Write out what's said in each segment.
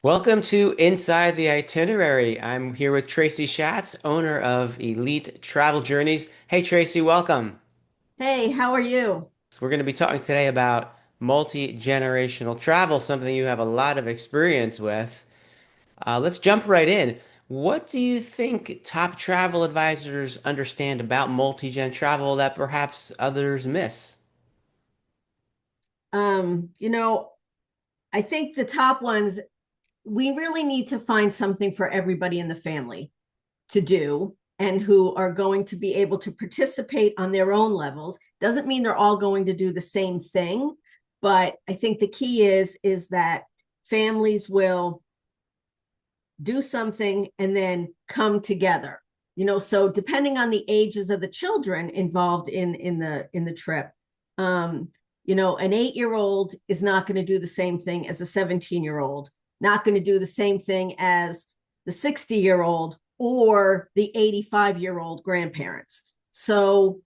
Welcome to Inside the Itinerary. I'm here with Tracy Schatz, owner of Elite Travel Journeys. Hey, Tracy, welcome. Hey, how are you? So we're going to be talking today about multi-generational travel, something you have a lot of experience with. Let's jump right in. What do you think top travel advisors understand about multi-gen travel that perhaps others miss? Um, you know, I think the top ones, we really need to find something for everybody in the family to do and who are going to be able to participate on their own levels. Doesn't mean they're all going to do the same thing, but I think the key is that families will do something and then come together. So depending on the ages of the children involved in the trip, an 8-year-old is not going to do the same thing as a 17-year-old, not going to do the same thing as the 60-year-old or the 85-year-old grandparents. So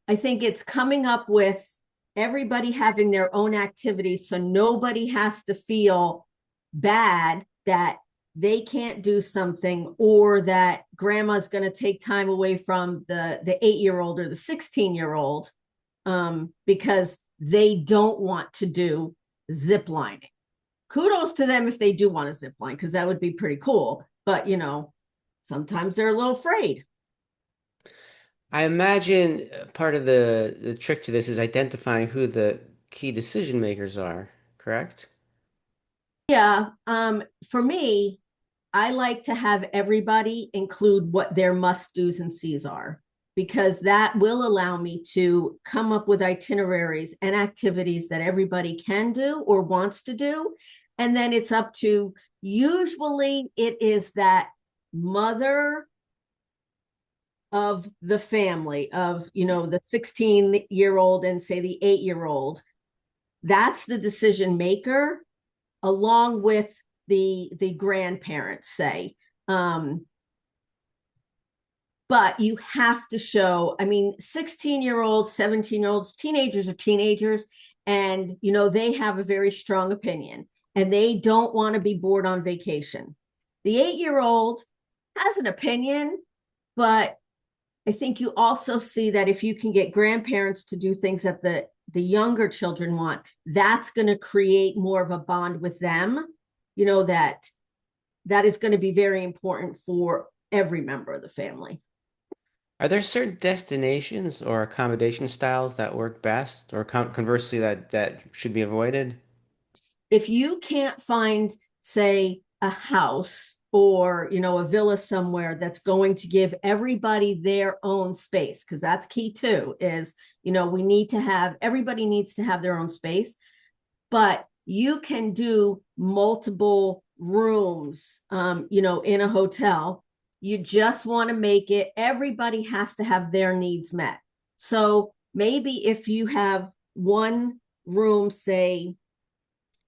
I think it's coming up with everybody having their own activities so nobody has to feel bad that they can't do something or that grandma's going to take time away from the 8-year-old or the 16-year-old because they don't want to do zip lining. Kudos to them if they do want to zip line because that would be pretty cool, but sometimes they're a little afraid. I imagine part of the trick to this is identifying who the key decision makers are, correct? Yeah, for me, I like to have everybody include what their must do's and sees are, because that will allow me to come up with itineraries and activities that everybody can do or wants to do. And then it's up to, usually it is that mother of the family of, the 16-year-old and say the 8-year-old. That's the decision maker along with the grandparents, say. But you have to show, I mean, 16-year-olds, 17-year-olds, teenagers are teenagers, and they have a very strong opinion and they don't want to be bored on vacation. The 8-year-old has an opinion, but I think you also see that if you can get grandparents to do things that the younger children want, that's going to create more of a bond with them. That is going to be very important for every member of the family. Are there certain destinations or accommodation styles that work best, or conversely that should be avoided? If you can't find, say, a house or a villa somewhere that's going to give everybody their own space, because that's key too, is we need to have, everybody needs to have their own space, but you can do multiple rooms in a hotel. You just want to make it, everybody has to have their needs met. So maybe if you have one room, say,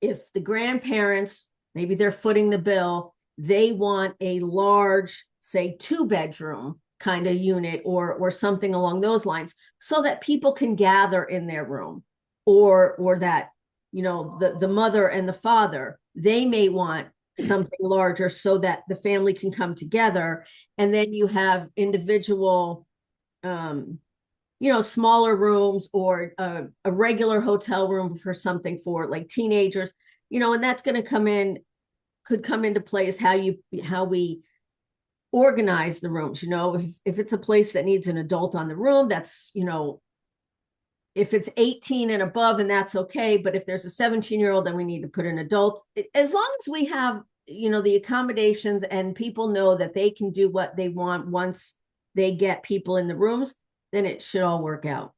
if the grandparents, maybe they're footing the bill, they want a large, say, 2-bedroom kind of unit or something along those lines, so that people can gather in their room, or that the mother and the father, they may want something larger so that the family can come together. And then you have individual smaller rooms, or a regular hotel room for something for like teenagers, and that's going to could come into play is how we organize the rooms. If it's a place that needs an adult on the room, that's, if it's 18 and above, and that's okay. But if there's a 17-year-old, then we need to put an adult. As long as we have, the accommodations and people know that they can do what they want once they get people in the rooms, then it should all work out,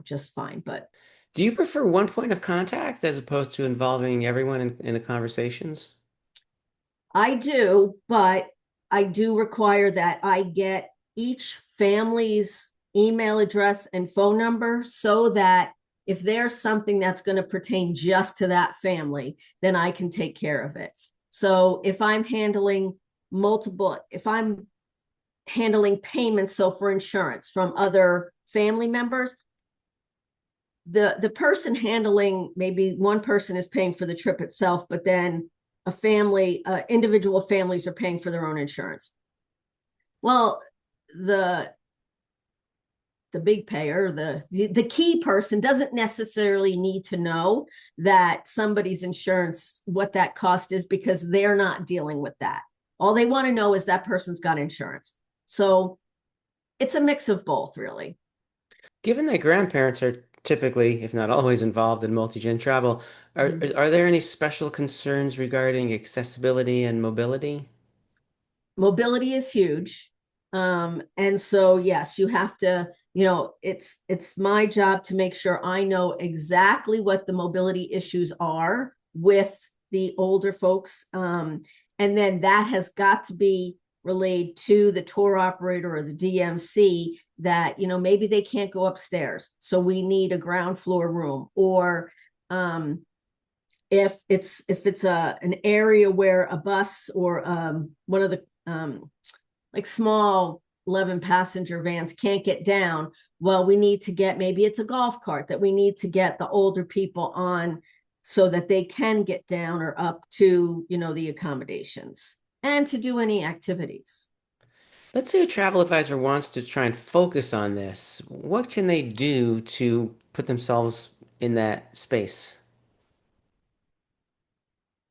just fine. But Do you prefer one point of contact as opposed to involving everyone in the conversations? I do, but I do require that I get each family's email address and phone number, so that if there's something that's going to pertain just to that family, then I can take care of it. So if I'm handling if I'm handling payments, so for insurance from other family members, the person handling, maybe one person is paying for the trip itself, but then individual families are paying for their own insurance. Well, the the big payer, the key person doesn't necessarily need to know that somebody's insurance, what that cost is, because they're not dealing with that. All they want to know is that person's got insurance. So it's a mix of both, really. Given that grandparents are typically, if not always, involved in multi-gen travel, Mhm. are there any special concerns regarding accessibility and mobility? Mobility is huge. And so yes, you have to, it's my job to make sure I know exactly what the mobility issues are with the older folks. And then that has got to be relayed to the tour operator or the DMC that, maybe they can't go upstairs. So we need a ground floor room, or if it's an area where a bus or one of the like small 11 passenger vans can't get down, well, we need to get, maybe it's a golf cart that we need to get the older people on so that they can get down or up to, the accommodations and to do any activities. Let's say a travel advisor wants to try and focus on this. What can they do to put themselves in that space?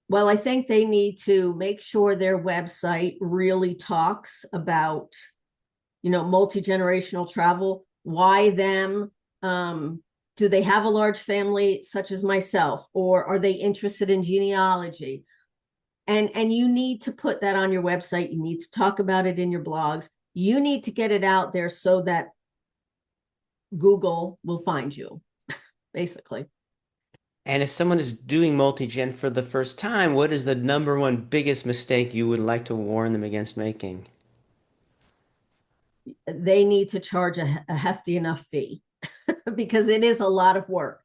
Well, I think they need to make sure their website really talks about, multi-generational travel. Why them? Do they have a large family such as myself, or are they interested in genealogy? And you need to put that on your website. You need to talk about it in your blogs. You need to get it out there so that Google will find you, basically. And if someone is doing multi-gen for the first time, what is the number one biggest mistake you would like to warn them against making? They need to charge a hefty enough fee because it is a lot of work.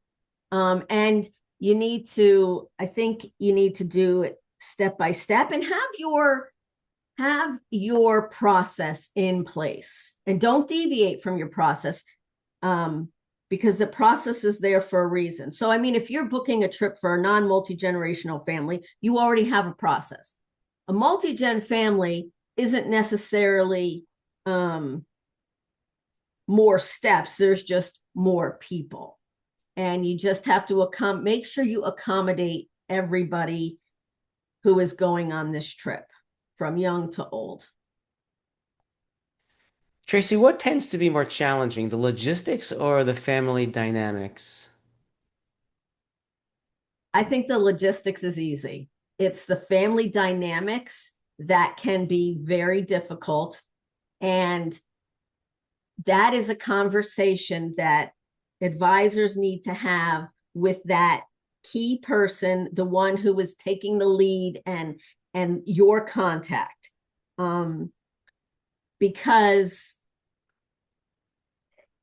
And I think you need to do it step by step and have your process in place, and don't deviate from your process, um, because the process is there for a reason. So, I mean, if you're booking a trip for a non-multi-generational family, you already have a process. A multi-gen family isn't necessarily um, more steps. There's just more people, and you just have to make sure you accommodate everybody who is going on this trip, from young to old. Tracy, what tends to be more challenging, the logistics or the family dynamics? I think the logistics is easy. It's the family dynamics that can be very difficult. And that is a conversation that advisors need to have with that key person, the one who is taking the lead, and your contact. Because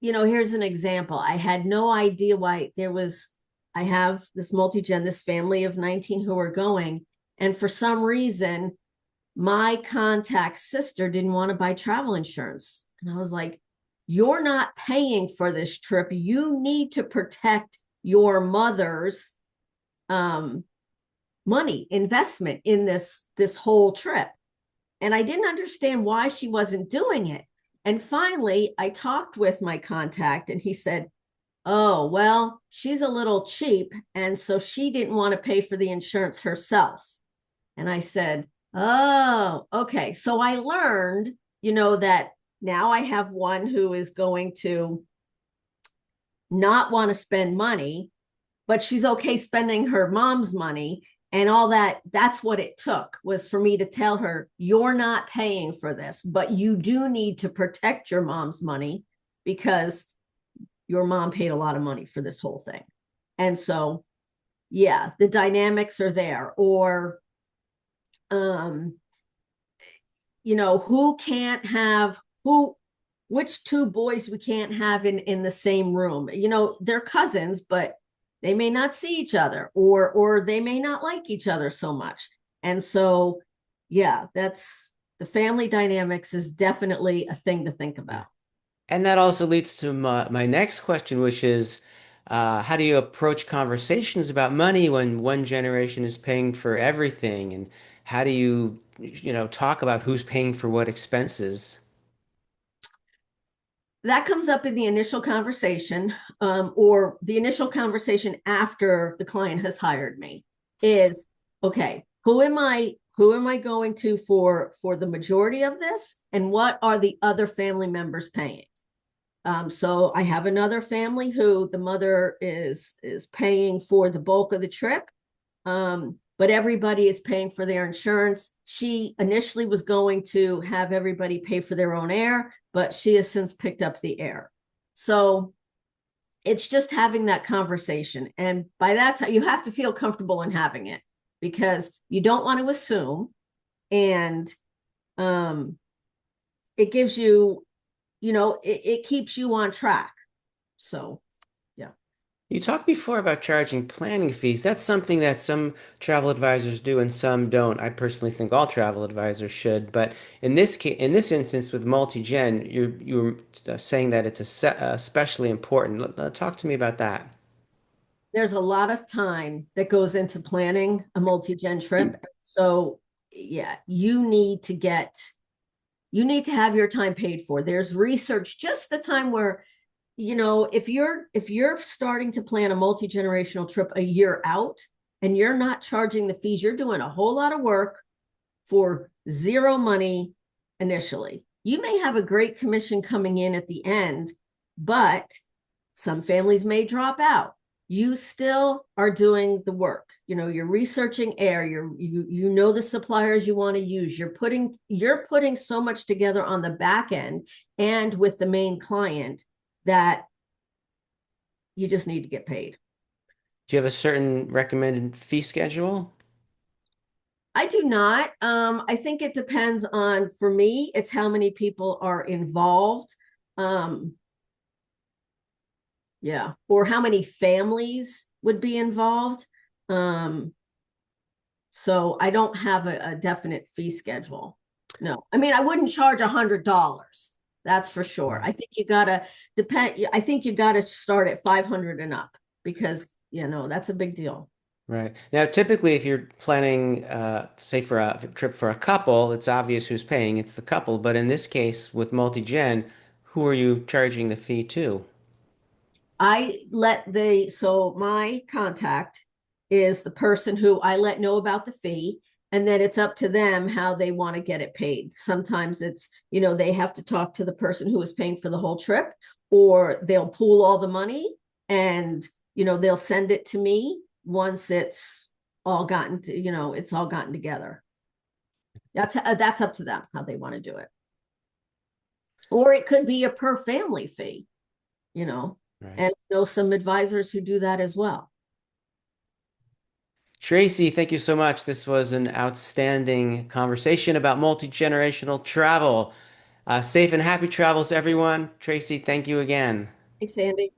here's an example. I had no idea why I have this multi-gen, this family of 19 who are going. And for some reason, my contact sister didn't want to buy travel insurance. And I was like, you're not paying for this trip. You need to protect your mother's um, money investment in this whole trip. And I didn't understand why she wasn't doing it. And finally, I talked with my contact, and he said, oh, well, she's a little cheap. And so she didn't want to pay for the insurance herself. And I said, oh, okay. So I learned, that now I have one who is going to not want to spend money, but she's okay spending her mom's money and all that. That's what it took, was for me to tell her, you're not paying for this, but you do need to protect your mom's money because your mom paid a lot of money for this whole thing. And so, yeah, the dynamics are there. Or, um, who can't have who, which two boys we can't have in the same room. They're cousins, but they may not see each other, or they may not like each other so much. And so, yeah, that's the family dynamics is definitely a thing to think Yeah. about. And that also leads to my next question, which is How do you approach conversations about money when one generation is paying for everything? And how do you talk about who's paying for what expenses? That comes up in the initial conversation, or the initial conversation after the client has hired me is, okay, who am I going to for the majority of this, and what are the other family members paying? So I have another family who the mother is paying for the bulk of the trip, but everybody is paying for their insurance. She initially was going to have everybody pay for their own air, but she has since picked up the air. So it's just having that conversation. And by that time, you have to feel comfortable in having it because you don't want to assume. And um, it gives you, it keeps you on track. So, yeah. You talked before about charging planning fees. That's something that some travel advisors do and some don't. I personally think all travel advisors should, but in this case, in this instance with multi-gen, you're saying that it's especially important. Talk to me about that. There's a lot of time that goes into planning a multi-gen trip. So yeah, you need to have your time paid for. There's research, just the time where, if you're starting to plan a multi-generational trip a year out and you're not charging the fees, you're doing a whole lot of work for zero money initially. You may have a great commission coming in at the end, but some families may drop out. You still are doing the work. You're researching air. You know the suppliers you want to use. You're putting so much together on the back end and with the main client that you just need to get paid. Do you have a certain recommended fee schedule? I do not. I think it depends on, for me, it's how many people are involved. Um, yeah, or how many families would be involved. Um, so I don't have a definite fee schedule. No, I mean, I wouldn't charge $100. That's for sure. Right. I think you gotta depend. I think you gotta start at 500 and up because that's a big deal. Right. Now, typically, if you're planning, say, for a trip for a couple, it's obvious who's paying. It's the couple. But in this case, with multi-gen, who are you charging the fee to? So my contact is the person who I let know about the fee, and then it's up to them how they want to get it paid. Sometimes they have to talk to the person who is paying for the whole trip, or they'll pool all the money and, they'll send it to me once it's all gotten together. That's up to them how they want to do it. Or it could be a per family fee, you know, Right. and some advisors who do that as well. Tracy, thank you so much. This was an outstanding conversation about multi-generational travel. Safe and happy travels, everyone. Tracy, thank you again. Thanks, Andy.